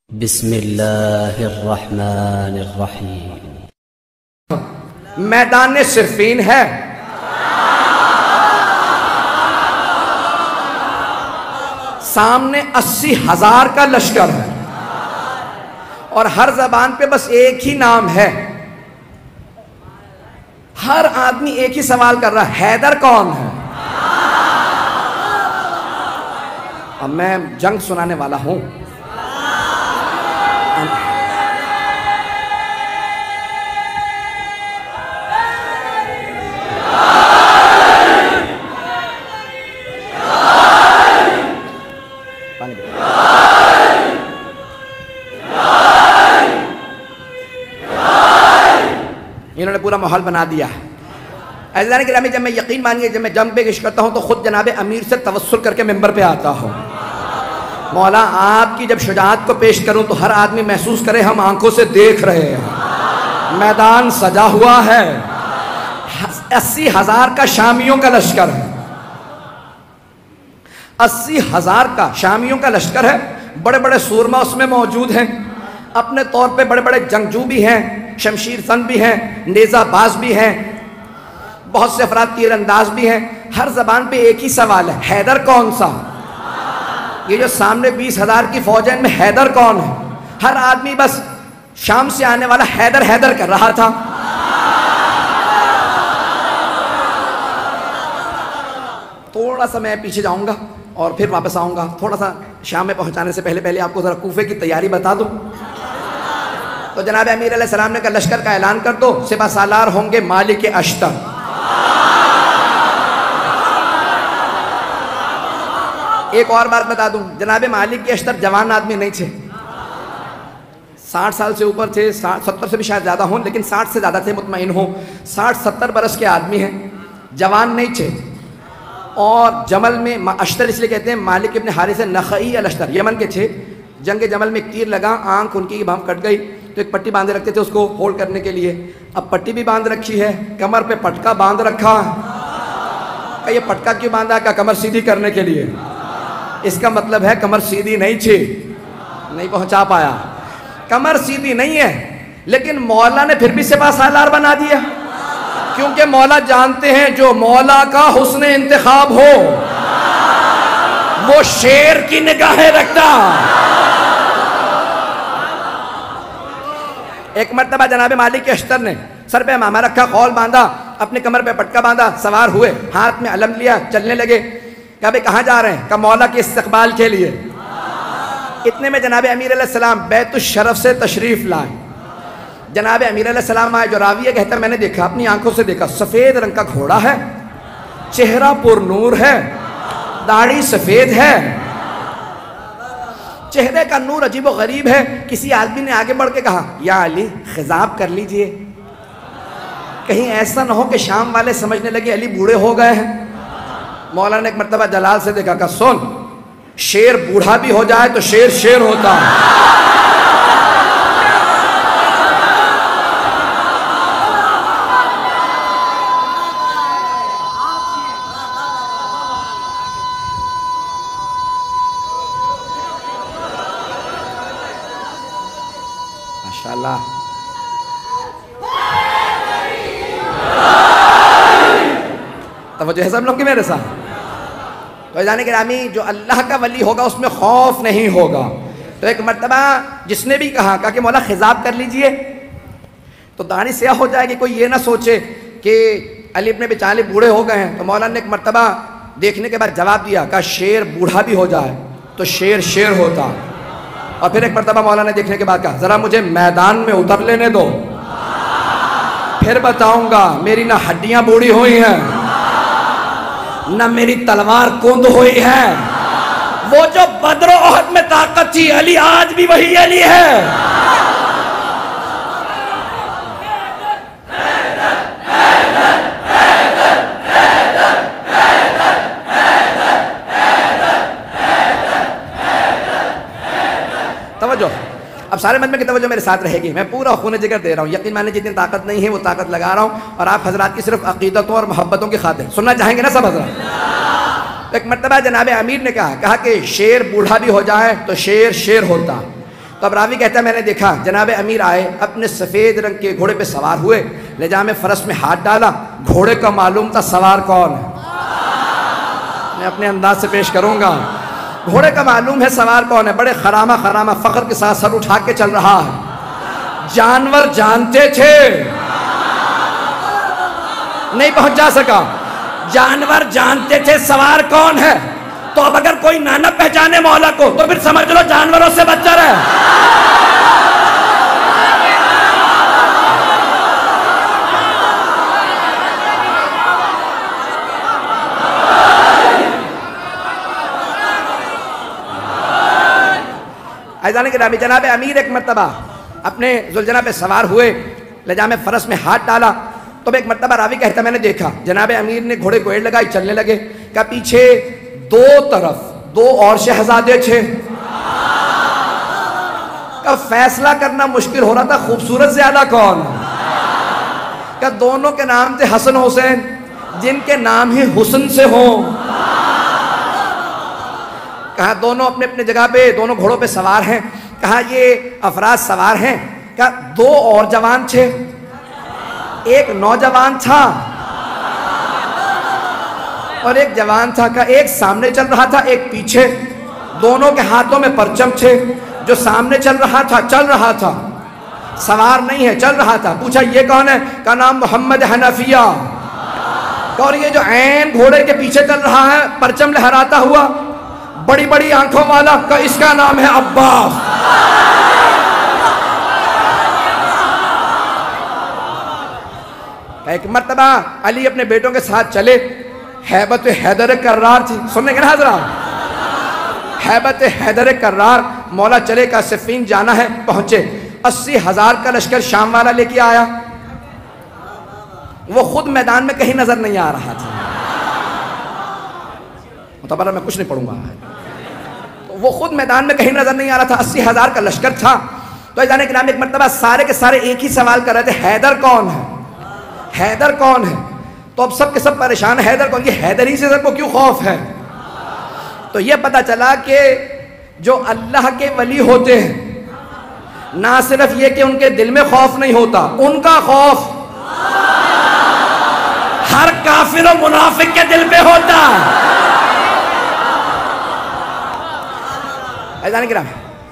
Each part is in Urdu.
بسم اللہ الرحمن الرحیم۔ میدان صرفین ہے، سامنے 80,000 کا لشکر ہے، اور ہر زبان پہ بس ایک ہی نام ہے۔ ہر آدمی ایک ہی سوال کر رہا ہے، حیدر کون ہے؟ اب میں جنگ سنانے والا ہوں۔ انہوں نے پورا ماحول بنا دیا ہے۔ عزیزان گرامی، جب میں یقین مانیے جب میں جنگ پیش کرتا ہوں تو خود جناب امیر سے توسل کر کے ممبر پہ آتا ہوں، مولا آپ کی جب شجاعت کو پیش کروں تو ہر آدمی محسوس کرے ہم آنکھوں سے دیکھ رہے ہیں، میدان سجا ہوا ہے، 80,000 کا شامیوں کا لشکر ہے، 80,000 کا شامیوں کا لشکر ہے۔ بڑے بڑے سورما اس میں موجود ہیں، اپنے طور پہ بڑے بڑے جنگجو بھی ہیں، شمشیر زن بھی ہیں، نیزہ باز بھی ہیں، بہت سے افراد تیر انداز بھی ہیں۔ ہر زبان پہ ایک ہی سوال ہے، حیدر کون سا؟ یہ جو سامنے 20,000 کی فوج ہے ان میں حیدر کون ہے؟ ہر آدمی بس شام سے آنے والا حیدر حیدر کر رہا تھا۔ تھوڑا سا میں پیچھے جاؤں گا اور پھر واپس آؤں گا، تھوڑا سا شام میں پہنچانے سے پہلے آپ کو ذرا کوفے کی تیاری بتا دوں۔ تو جناب امیر علیہ السلام نے کہا لشکر کا اعلان کر دو، سپہ سالار ہوں گے مالک اشتر۔ ایک اور بات بتا دوں، جناب مالک اشتر جوان آدمی نہیں تھے، 60 سال سے اوپر تھے، 70 سے بھی شاید زیادہ ہوں، لیکن 60 سے زیادہ تھے، مطمئن ہوں، 60-70 برس کے آدمی ہیں، جوان نہیں تھے۔ اور جمل میں اشتر اس لیے کہتے ہیں، مالک ابن حارث نخعی الاشتر یمن کے تھے۔ جنگ جمل میں ایک تیر لگا، آنکھ ان کی بھم کٹ گئی، تو ایک پٹی باندھے رکھتے تھے اس کو ہولڈ کرنے کے لیے۔ اب پٹی بھی باندھ رکھی ہے، کمر پہ پٹکا باندھ رکھا ہے۔ کہ یہ پٹکا کیوں باندھا؟ کہ کمر سیدھی کرنے کے لیے۔ اس کا مطلب ہے کمر سیدھی نہیں تھی، نہیں پہنچا پایا، کمر سیدھی نہیں ہے، لیکن مولا نے پھر بھی سپہ سالار بنا دیا، کیونکہ مولا جانتے ہیں جو مولا کا حسن انتخاب ہو وہ شیر کی نگاہیں رکھتا۔ ایک مرتبہ جناب مالک اشتر نے سر پہ امامہ رکھا، خول باندھا، اپنے کمر پہ پٹکا باندھا، سوار ہوئے، ہاتھ میں علم لیا، چلنے لگے۔ کہا بھئی کہاں جا رہے ہیں؟ کہا مولا کے استقبال کے لیے۔ اتنے میں جناب امیر علیہ السلام بیت الشرف سے تشریف لائے۔ جناب امیر علیہ السلام آئے، جو راویہ کہتا ہے میں نے دیکھا، اپنی آنکھوں سے دیکھا، سفید رنگ کا گھوڑا ہے، چہرہ پر نور ہے، داڑھی سفید ہے، چہرے کا نور عجیب و غریب ہے۔ کسی آدمی نے آگے بڑھ کے کہا یا علی خضاب کر لیجئے، کہیں ایسا نہ ہو کہ شام والے سمجھنے لگے علی بوڑھے ہو گئے ہیں۔ مولا نے ایک مرتبہ جلال سے دیکھا، کہا سن، شیر بوڑھا بھی ہو جائے تو شیر شیر ہوتا ہے۔ ماشاءاللہ۔ توجہ ہے سب لوگ کی میرے ساتھ؟ تو جانے گرامی، جو اللہ کا ولی ہوگا اس میں خوف نہیں ہوگا۔ تو ایک مرتبہ جس نے بھی کہا کہ مولا خضاب کر لیجئے، تو داڑھی سیاہ ہو جائے گی، کوئی یہ نہ سوچے کہ علی ابن ابی طالب بوڑھے ہو گئے ہیں۔ تو مولا نے ایک مرتبہ دیکھنے کے بعد جواب دیا کہ شیر بوڑھا بھی ہو جائے تو شیر شیر ہوتا۔ اور پھر ایک مرتبہ مولا نے دیکھنے کے بعد کہا ذرا مجھے میدان میں اتر لینے دو، پھر بتاؤں گا میری نہ ہڈیاں بوڑھی ہوئی ہیں نہ میری تلوار کند ہوئی ہے۔ وہ جو بدر و احد میں طاقت تھی، علی آج بھی وہی علی ہے۔ توجہ، اب سارے مجمع کی توجہ میرے ساتھ رہے گی، میں پورا خون جگر دے رہا ہوں، یقین مانے جتنی طاقت نہیں ہے وہ طاقت لگا رہا ہوں، اور آپ حضرات کی صرف عقیدتوں اور محبتوں کی خاطر سننا چاہیں گے نا سب حضرات؟ ایک مرتبہ جناب امیر نے کہا کہ شیر بوڑھا بھی ہو جائے تو شیر شیر ہوتا، تو اب راوی کہتا ہے میں نے دیکھا جناب امیر آئے اپنے سفید رنگ کے گھوڑے پہ سوار ہوئے، لجام فرس میں ہاتھ ڈالا، گھوڑے کا معلوم تھا سوار کون ہے، میں اپنے انداز سے پیش کروں گا، گھوڑے کا معلوم ہے سوار کون ہے، بڑے خرامہ خرامہ فخر کے ساتھ سر اٹھا کے چل رہا ہے۔ جانور جانتے تھے، نہیں پہنچ جا سکا، جانور جانتے تھے سوار کون ہے، تو اب اگر کوئی نہ پہچانے مولا کو تو پھر سمجھ لو جانوروں سے بدتر ہے۔ عزیزان گرامی، جناب امیر ایک مرتبہ اپنے ذوالجناح پہ سوار ہوئے، لجام فرس میں ہاتھ ڈالا، تو ایک مرتبہ راوی کہتا میں نے دیکھا جناب امیر نے گھوڑے کو ایڑ لگائی، چلنے لگے، کہ پیچھے دو طرف دو اور شہزادے تھے، کہ فیصلہ کرنا مشکل ہو رہا تھا خوبصورت زیادہ کون، کہ دونوں کے نام تھے حسن حسین، جن کے نام ہی حسن سے ہوں، کہا دونوں اپنے اپنے جگہ پہ دونوں گھوڑوں پہ سوار ہیں، کہا یہ افراد سوار ہیں، کہا دو اور جوان تھے، ایک نوجوان تھا اور ایک جوان تھا، کہا ایک سامنے چل رہا تھا ایک پیچھے، دونوں کے ہاتھوں میں پرچم تھے، جو سامنے چل رہا تھا سوار نہیں ہے، چل رہا تھا، پوچھا یہ کون ہے، کا نام محمد حنفیہ، اور یہ جو عین گھوڑے کے پیچھے چل رہا ہے پرچم لہراتا ہوا بڑی بڑی آنکھوں والا، کا اس کا نام ہے عباس۔ ایک مرتبہ علی اپنے بیٹوں کے ساتھ چلے، ہیبت حیدر کرار تھی، سننے کے نا حضرات، ہیبت حیدر کرار، مولا چلے کا صفین جانا ہے، پہنچے، 80,000 کا لشکر شام والا لے کے آیا، وہ خود میدان میں کہیں نظر نہیں آ رہا تھا، متبرہ میں کچھ نہیں پڑھوں گا، وہ خود میدان میں کہیں نظر نہیں آ رہا تھا، 80,000 کا لشکر تھا، تو ایک نام ایک مرتبہ سارے کے سارے ایک ہی سوال کر رہے تھے، حیدر کون ہے، حیدر کون ہے، تو اب سب کے سب پریشان، حیدر کون، یہ حیدر ہی سے سب کو کیوں خوف ہے، تو یہ پتا چلا کہ جو اللہ کے ولی ہوتے ہیں نہ صرف یہ کہ ان کے دل میں خوف نہیں ہوتا، ان کا خوف ہر کافر و منافق کے دل میں ہوتا ہے۔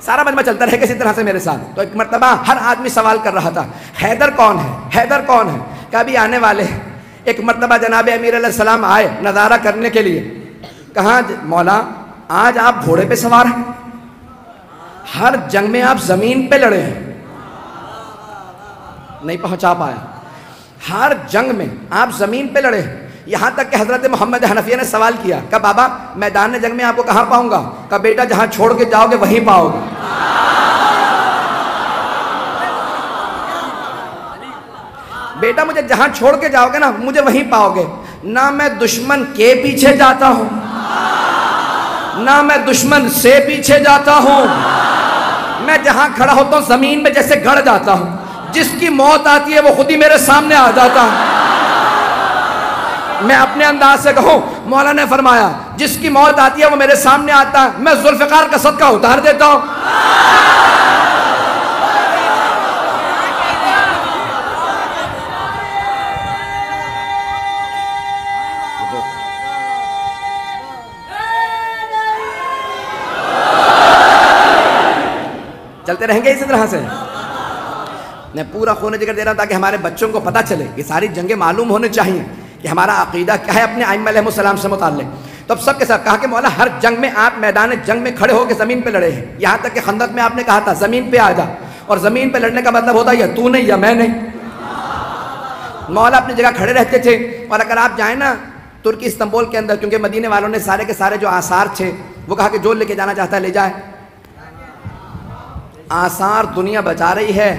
سارا مجمع چلتا رہے کسی طرح سے میرے ساتھ، تو ایک مرتبہ ہر آدمی سوال کر رہا تھا حیدر کون ہے، حیدر کون ہے، کبھی آنے والے ہیں۔ ایک مرتبہ جناب امیر علیہ السلام آئے نظارہ کرنے کے لیے، کہا مولا آج آپ گھوڑے پہ سوار ہیں، ہر جنگ میں آپ زمین پہ لڑے ہیں، نہیں پہنچا پایا، ہر جنگ میں آپ زمین پہ لڑے ہیں، یہاں تک کہ حضرت محمد حنفیہ نے سوال کیا کہ بابا میدان جنگ میں آپ کو کہاں پاؤں گا، کہ بیٹا جہاں چھوڑ کے جاؤ گے وہیں پاؤ گے، بیٹا مجھے جہاں چھوڑ کے جاؤ گے نا مجھے وہیں پاؤ گے، نہ میں دشمن کے پیچھے جاتا ہوں نہ میں دشمن سے پیچھے جاتا ہوں، میں جہاں کھڑا ہوتا ہوں زمین میں جیسے گڑ جاتا ہوں، جس کی موت آتی ہے وہ خود ہی میرے سامنے آ جاتا ہے۔ میں اپنے انداز سے کہوں، مولا نے فرمایا جس کی موت آتی ہے وہ میرے سامنے آتا ہے، میں ذوالفقار کا صدقہ اتار دیتا ہوں۔ چلتے رہیں گے اسی طرح سے، میں پورا خون جگر دے رہا ہوں تاکہ ہمارے بچوں کو پتہ چلے، یہ ساری جنگیں معلوم ہونے چاہیے کہ ہمارا عقیدہ کیا ہے اپنے ائمہ علیہ السلام سے متعلق۔ تو اب سب کے ساتھ کہا کہ مولا ہر جنگ میں آپ میدان جنگ میں کھڑے ہو کے زمین پہ لڑے ہیں، یہاں تک کہ خندق میں آپ نے کہا تھا زمین پہ آ جا، اور زمین پہ لڑنے کا مطلب ہوتا ہے یا تو نہیں یا میں نہیں۔ مولا اپنی جگہ کھڑے رہتے تھے، اور اگر آپ جائیں نا ترکی استنبول کے اندر، کیونکہ مدینے والوں نے سارے کے سارے جو آثار تھے وہ کہا کہ جو لے کے جانا چاہتا ہے لے جائے، آثار دنیا بچا رہی ہے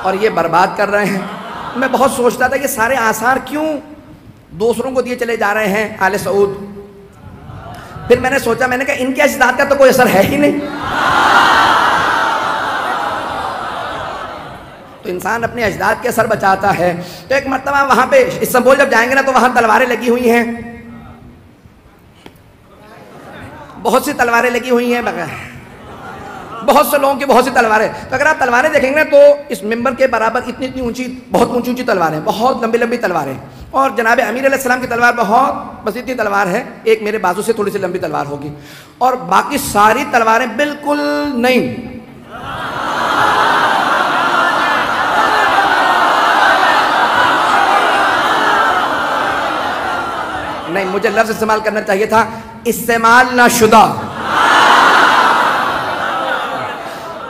اور یہ برباد کر رہے ہیں۔ میں بہت سوچتا تھا کہ سارے آثار کیوں دوسروں کو دیے چلے جا رہے ہیں آل سعود، پھر میں نے سوچا، میں نے کہا ان کے اجداد کا تو کوئی اثر ہے ہی نہیں، تو انسان اپنے اجداد کے اثر بچاتا ہے۔ تو ایک مرتبہ وہاں پہ استنبول جب جائیں گے نا تو وہاں تلواریں لگی ہوئی ہیں، بہت سی تلواریں لگی ہوئی ہیں، بہت سے لوگوں کی بہت سی تلواریں. تو اگر آپ تلواریں دیکھیں گے تو اس ممبر کے برابر اتنی اونچی، بہت اونچی اونچی تلواریں، بہت لمبی لمبی تلواریں. اور جناب امیر علیہ السلام کی تلوار بہت بس اتنی تلوار ہے، ایک میرے بازو سے تھوڑی سی لمبی تلوار ہوگی، اور باقی ساری تلواریں بالکل نہیں. نہیں، مجھے لفظ استعمال کرنا چاہیے تھا استعمال نہ شدہ.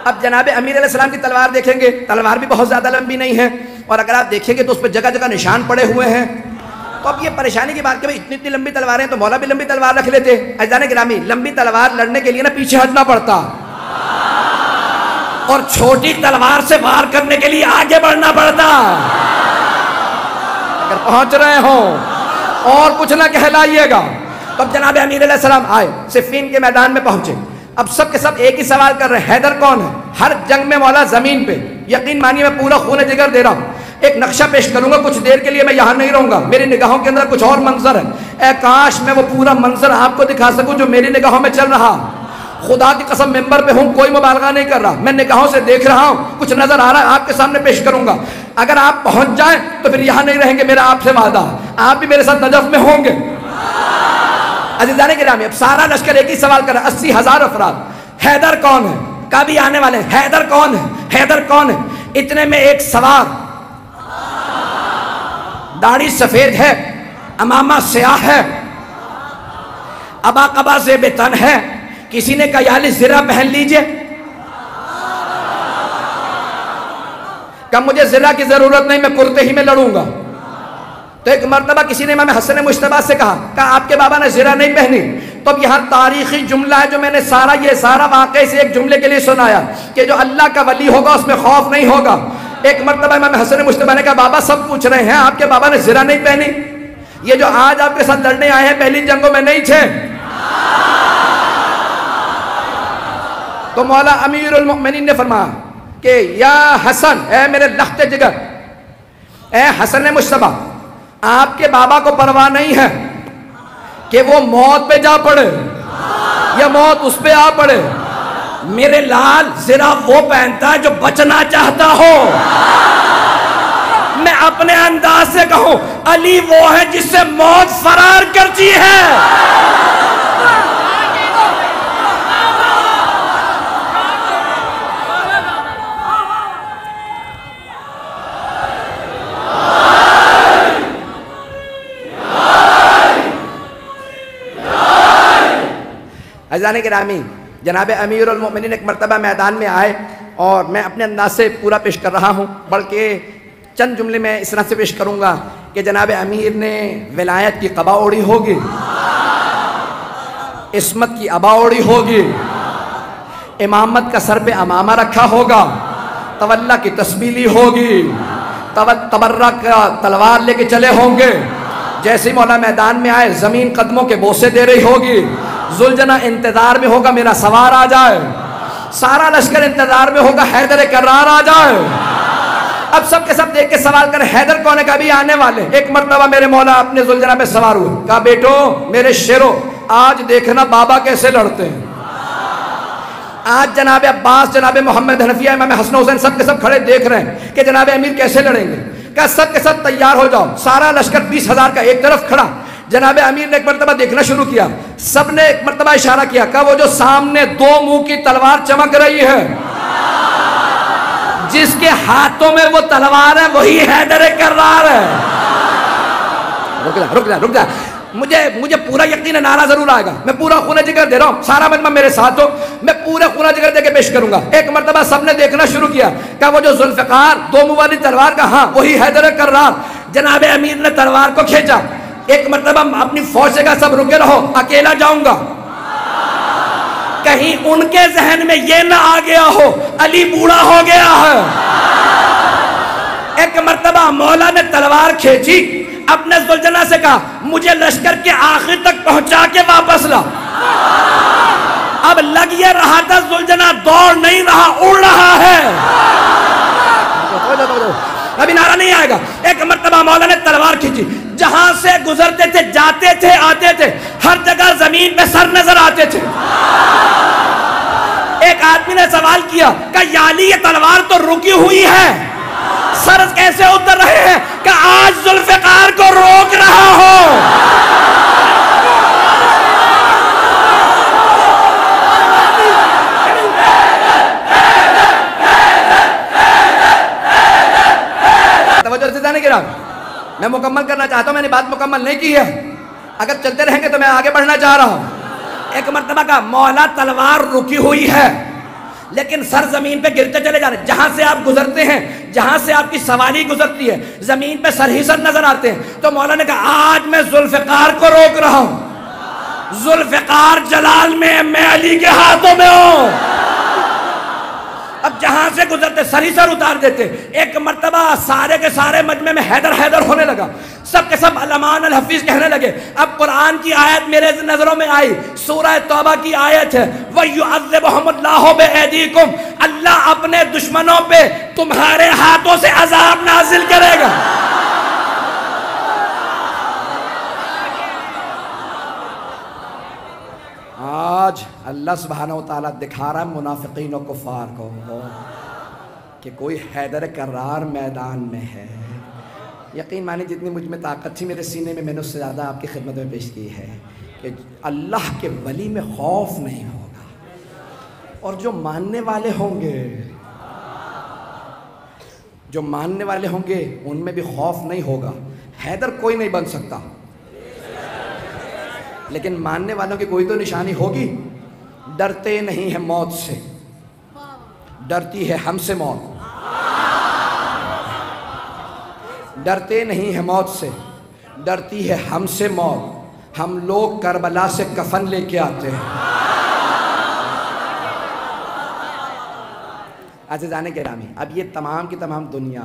اب جناب امیر علیہ السلام کی تلوار دیکھیں گے، تلوار بھی بہت زیادہ لمبی نہیں ہے، اور اگر آپ دیکھیں گے تو اس پہ جگہ جگہ نشان پڑے ہوئے ہیں. تو اب یہ پریشانی کی بات کہ اتنی اتنی لمبی تلواریں، تو مولا بھی لمبی تلوار رکھ لیتے. عزیزان گرامی، لمبی تلوار لڑنے کے لیے نا پیچھے ہٹنا پڑتا، اور چھوٹی تلوار سے وار کرنے کے لیے آگے بڑھنا پڑتا. اگر پہنچ رہے ہوں اور کچھ نہ کہلائیے گا. تو اب جناب امیر علیہ السلام آئے، صفین کے میدان میں پہنچے. اب سب کے سب ایک ہی سوال کر رہے ہیں، حیدر کون ہے؟ ہر جنگ میں مولا زمین پہ، یقین مانیے میں پورا خون جگر دے رہا ہوں. ایک نقشہ پیش کروں گا، کچھ دیر کے لیے میں یہاں نہیں رہوں گا، میری نگاہوں کے اندر کچھ اور منظر ہے. اے کاش میں وہ پورا منظر آپ کو دکھا سکوں جو میری نگاہوں میں چل رہا. خدا کی قسم ممبر پہ ہوں، کوئی مبالغہ نہیں کر رہا، میں نگاہوں سے دیکھ رہا ہوں، کچھ نظر آ رہا ہے، آپ کے سامنے پیش کروں گا. اگر آپ پہنچ جائیں تو پھر یہاں نہیں رہیں گے، میرا آپ سے وعدہ، آپ بھی میرے ساتھ نجف میں ہوں گے. عزیزان گرامی، اب سارا لشکر ایک ہی سوال کر رہا ہے، 80,000 افراد. حیدر کون ہے؟ کبھی آنے والے ہیں، حیدر کون ہے؟ حیدر کون ہے؟ اتنے میں ایک سوار، داڑھی سفید ہے، امامہ سیاہ ہے، ابا قبا زیب تن ہے. کسی نے کہا یا علی زرہ پہن لیجئے. کہا مجھے زرہ کی ضرورت نہیں، میں کرتے ہی میں لڑوں گا. تو ایک مرتبہ کسی نے امام حسن مجتبیٰ سے کہا آپ کے بابا نے زرہ نہیں پہنی. تو اب یہاں تاریخی جملہ ہے جو میں نے یہ سارا واقعے سے ایک جملے کے لیے سنایا کہ جو اللہ کا ولی ہوگا اس میں خوف نہیں ہوگا. ایک مرتبہ امام حسن مجتبیٰ نے کہا بابا سب پوچھ رہے ہیں آپ کے بابا نے زرہ نہیں پہنی، یہ جو آج آپ کے ساتھ لڑنے آئے ہیں پہلی جنگوں میں نہیں تھے. تو مولا امیر المؤمنین نے فرمایا کہ یا حسن، اے میرے لخت جگر، اے حسن مجتبیٰ، آپ کے بابا کو پرواہ نہیں ہے کہ وہ موت پہ جا پڑے یا موت اس پہ آ پڑے. میرے لال زرہ وہ پہنتا ہے جو بچنا چاہتا ہو. میں اپنے انداز سے کہوں علی وہ ہے جس سے موت فرار کرتی ہے. عزیزان گرامی، جناب امیر المؤمنین ایک مرتبہ میدان میں آئے، اور میں اپنے انداز سے پورا پیش کر رہا ہوں، بلکہ چند جملے میں اس طرح سے پیش کروں گا کہ جناب امیر نے ولایت کی قبا اوڑی ہوگی، عصمت کی ابا اوڑی ہوگی، امامت کا سر پہ امامہ رکھا ہوگا، تولا کی تسبیح لی ہوگی، تبرک کا تلوار لے کے چلے ہوں گے. جیسے ہی مولا میدان میں آئے زمین قدموں کے بوسے دے رہی ہوگی. ذوالجناح انتظار میں ہوگا میرا سوار آ جائے، سارا لشکر انتظار میں ہوگا حیدر کرار آ جائے. اب سب کے سب دیکھ کے سوال کر حیدر کون ہے؟ کبھی آنے والے. ایک مرتبہ میرے مولا اپنے ذوالجناح پہ سوار ہوئے، کہا بیٹو میرے شیرو آج دیکھنا بابا کیسے لڑتے ہیں. آج جناب عباس، جناب محمد حنفیہ، امام حسن حسین سب کے سب کھڑے دیکھ رہے ہیں کہ جناب امیر کیسے لڑیں گے. کہا سب کے سب تیار ہو جاؤ. سارا لشکر 20,000 کا ایک طرف کھڑا. جناب امیر نے ایک مرتبہ دیکھنا شروع کیا، سب نے ایک مرتبہ اشارہ کیا، کہا وہ جو سامنے 2 منہ کی تلوار چمک رہی ہے، جس کے ہاتھوں میں وہ تلوار ہے وہی حیدر کرار ہے. رک جا مجھے پورا یقین ہے نعرہ ضرور آئے گا. میں پورا خون جگر دے رہا ہوں، سارا مجمع میرے ساتھ ہو، میں پورا خون جگر دے کے پیش کروں گا. ایک مرتبہ سب نے دیکھنا شروع کیا، کہا وہ جو ذوالفقار 2 منہ والی تلوار کا، ہاں وہی حیدر کرار. جناب امیر نے تلوار کو کھینچا. ایک مرتبہ اپنی فوج سے کہا سب رکے رہو، اکیلا جاؤں گا. کہیں ان کے ذہن میں یہ نہ آ گیا ہو علی بوڑھا ہو گیا ہے. ایک مرتبہ مولا نے تلوار کھینچی، اپنے ذوالجناح سے کہا مجھے لشکر کے آخر تک پہنچا کے واپس لا. اب لگ یہ رہا تھا ذوالجناح دوڑ نہیں رہا، اڑ رہا ہے. ابھی نعرہ نہیں آئے گا. ایک مرتبہ مولا نے تلوار کھینچی، جہاں سے گزرتے تھے، جاتے تھے، آتے تھے، ہر جگہ زمین پہ سر نظر آتے تھے. ایک آدمی نے سوال کیا کہ یا علی یہ تلوار تو رکی ہوئی ہے، سر کیسے اتر رہے ہیں؟ کہ آج ذوالفقار کو روک رہا ہوں۔ توجہ سے جانے گرام، میں مکمل کرنا چاہتا ہوں، میں نے بات مکمل نہیں کی ہے، اگر چلتے رہیں گے تو میں آگے بڑھنا چاہ رہا ہوں۔ ایک مرتبہ کا مولا تلوار رکی ہوئی ہے لیکن سر زمین پہ گرتے چلے جا رہے ہیں، جہاں سے آپ گزرتے ہیں، جہاں سے آپ کی سواری گزرتی ہے، زمین پہ سر ہی سر نظر آتے ہیں۔ تو مولا نے کہا آج میں ذوالفقار کو روک رہا ہوں، ذوالفقار جلال میں علی کے ہاتھوں میں ہوں۔ اب جہاں سے گزرتے سر ہی سر اتار دیتے۔ ایک مرتبہ سارے کے سارے مجمع میں حیدر حیدر ہونے لگا، سب کے سب علمان الحفیظ کہنے لگے۔ اب قرآن کی آیت میرے نظروں میں آئی، سورہ توبہ کی آیت ہے، وَيُعَذِّبُهُمُ اللَّهُ بِأَيْدِيكُمْ، اللہ اپنے دشمنوں پہ تمہارے ہاتھوں سے عذاب نازل کرے گا۔ آج اللہ سبحانہ وتعالیٰ دکھا رہا ہے منافقین و کفار کو کہ کوئی حیدر کرار میدان میں ہے۔ یقین مانی جتنی مجھ میں طاقت تھی میرے سینے میں، میں نے اس سے زیادہ آپ کی خدمت میں پیش کی ہے کہ اللہ کے ولی میں خوف نہیں ہوگا، اور جو ماننے والے ہوں گے، جو ماننے والے ہوں گے ان میں بھی خوف نہیں ہوگا۔ حیدر کوئی نہیں بن سکتا لیکن ماننے والوں کی کوئی تو نشانی ہوگی۔ ڈرتے نہیں ہیں موت سے، ڈرتی ہے ہم سے موت۔ ڈرتے نہیں ہیں موت سے، ڈرتی ہے ہم سے موت۔ ہم لوگ کربلا سے کفن لے کے آتے ہیں۔ عزیزان گرامی، اب یہ تمام کی تمام دنیا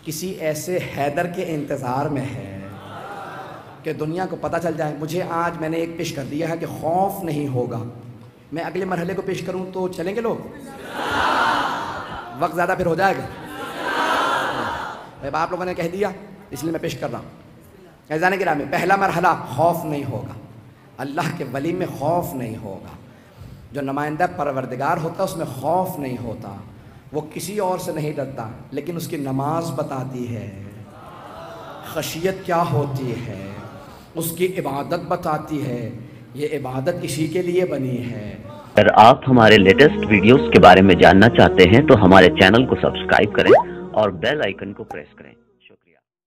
کسی ایسے حیدر کے انتظار میں ہے کہ دنیا کو پتہ چل جائے۔ مجھے آج میں نے ایک پیش کر دیا ہے کہ خوف نہیں ہوگا، میں اگلے مرحلے کو پیش کروں تو چلیں گے لوگ؟ وقت زیادہ پھر ہو جائے گا۔ آپ لوگوں نے کہہ دیا اس لیے میں پیش کر رہا ہوں۔ عزیزان گرامی، پہلا مرحلہ خوف نہیں ہوگا، اللہ کے ولی میں خوف نہیں ہوگا۔ جو نمائندہ پروردگار ہوتا ہے اس میں خوف نہیں ہوتا، وہ کسی اور سے نہیں ڈرتا، لیکن اس کی نماز بتاتی ہے خشیت کیا ہوتی ہے، اس کی عبادت بتاتی ہے، یہ عبادت اسی کے لیے بنی ہے۔ اگر آپ ہمارے لیٹسٹ ویڈیوز کے بارے میں جاننا چاہتے ہیں تو ہمارے چینل کو سبسکرائب کریں اور بیل آئیکن کو پریس کریں۔